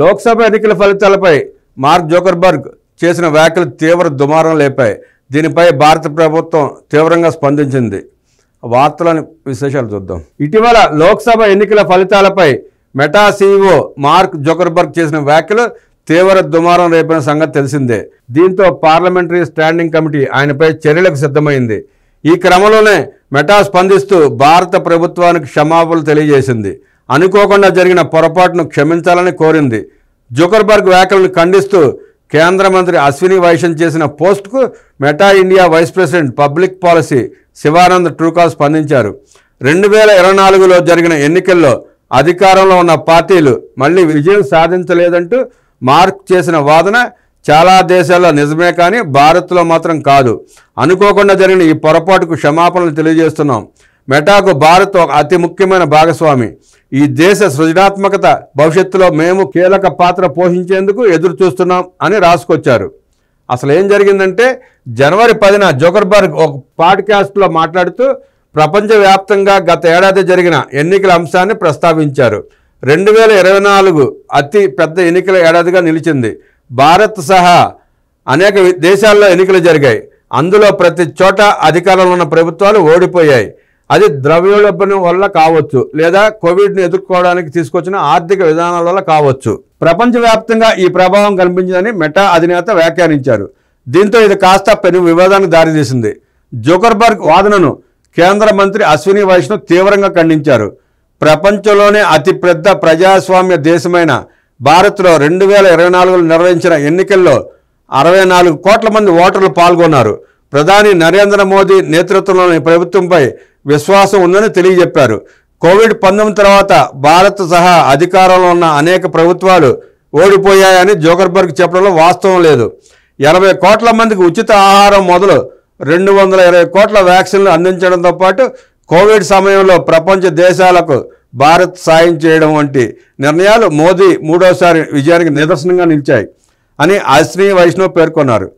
లోక్సభ ఎన్నికల ఫలితాలపై mark Zuckerberg చేసిన వ్యాఖ్యలు తీవ్ర దుమారం లేపాయి. దీనిపై భారత ప్రభుత్వం తీవ్రంగా స్పందించింది. వార్తలని విశేషాలు చూద్దాం. ఇటీవల లోక్సభ ఎన్నికల ఫలితాలపై మెటా సీఈఓ మార్క్ జుకర్బర్గ్ చేసిన వ్యాఖ్యలు తీవ్ర దుమారం రేపిన సంగతి తెలిసిందే. దీంతో పార్లమెంటరీ స్టాండింగ్ కమిటీ ఆయనపై చర్యలకు సిద్ధమైంది. ఈ క్రమంలోనే మెటా స్పందిస్తూ భారత ప్రభుత్వానికి క్షమాపణలు తెలియజేసింది. అనుకోకుండా జరిగిన పొరపాటును క్షమించాలని కోరింది. జుకర్బర్గ్ వ్యాఖ్యలను ఖండిస్తూ కేంద్ర మంత్రి అశ్విని వైష్ణవ్ చేసిన పోస్టుకు Meta India vice president public policy Shivanand ట్రూకా స్పందించారు. 2024లో జరిగిన ఎన్నికల్లో అధికారంలో ఉన్న పార్టీలు మళ్లీ విజయం సాధించలేదంటూ మార్క్ చేసిన వాదన చాలా దేశాల్లో నిజమే, కానీ భారత్లో మాత్రం కాదు. అనుకోకుండా జరిగిన ఈ పొరపాటుకు క్షమాపణలు తెలియజేస్తున్నాం. మెటాకు భారత్ ఒక అతి ముఖ్యమైన భాగస్వామి. ఈ దేశ సృజనాత్మకత భవిష్యత్తులో మేము కీలక పాత్ర పోషించేందుకు ఎదురు చూస్తున్నాం అని రాసుకొచ్చారు. అసలు ఏం జరిగిందంటే, జనవరి 10న జుకర్బర్గ్ ఒక పాడ్కాస్ట్లో మాట్లాడుతూ ప్రపంచవ్యాప్తంగా గత ఏడాది జరిగిన ఎన్నికల అంశాన్ని ప్రస్తావించారు. 2024 అతి పెద్ద ఎన్నికల ఏడాదిగా నిలిచింది. భారత్ సహా అనేక దేశాల్లో ఎన్నికలు జరిగాయి. అందులో ప్రతి చోట అధికారంలో ఉన్న ప్రభుత్వాలు ఓడిపోయాయి. అది ద్రవ్యోల్బణం వల్ల కావచ్చు, లేదా కోవిడ్ను ఎదుర్కోవడానికి తీసుకొచ్చిన ఆర్థిక విధానాల వల్ల కావచ్చు. ప్రపంచవ్యాప్తంగా ఈ ప్రభావం కనిపించిందని మెటా అధినేత వ్యాఖ్యానించారు. దీంతో ఇది కాస్త పెను వివాదానికి దారితీసింది. జుకర్బర్గ్ వాదనను కేంద్ర మంత్రి అశ్విని వైష్ణవ్ తీవ్రంగా ఖండించారు. ప్రపంచంలోనే అతిపెద్ద ప్రజాస్వామ్య దేశమైన భారత్లో 2024లో నిర్వహించిన ఎన్నికల్లో 64 కోట్ల మంది ఓటర్లు పాల్గొన్నారు. ప్రధాని నరేంద్ర మోదీ నేతృత్వంలోని ప్రభుత్వంపై విశ్వాసం ఉందని తెలియజెప్పారు. కోవిడ్-19 తర్వాత భారత్ సహా అధికారంలో ఉన్న అనేక ప్రభుత్వాలు ఓడిపోయాయని జుకర్బర్గ్ చెప్పడంలో వాస్తవం లేదు. 80 కోట్ల మందికి ఉచిత ఆహారం మొదలు 220 కోట్ల వ్యాక్సిన్లు అందించడంతో పాటు కోవిడ్ సమయంలో ప్రపంచ దేశాలకు భారత్ సాయం చేయడం వంటి నిర్ణయాలు మోదీ మూడోసారి విజయానికి నిదర్శనంగా నిలిచాయి అని అశ్విని వైష్ణవ్ పేర్కొన్నారు.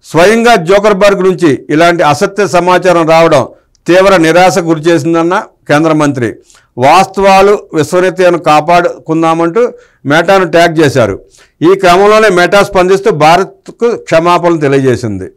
స్వయంగా జుకర్బర్గ్ నుంచి ఇలాంటి అసత్య సమాచారం రావడం తీవ్ర నిరాశకు గురిచేసిందన్న కేంద్ర మంత్రి, వాస్తవాలు విశ్వసనీయతను కాపాడుకుందామంటూ మెటాను ట్యాగ్ చేశారు. ఈ క్రమంలోనే మెటా స్పందిస్తూ భారత్కు క్షమాపణలు తెలియజేసింది.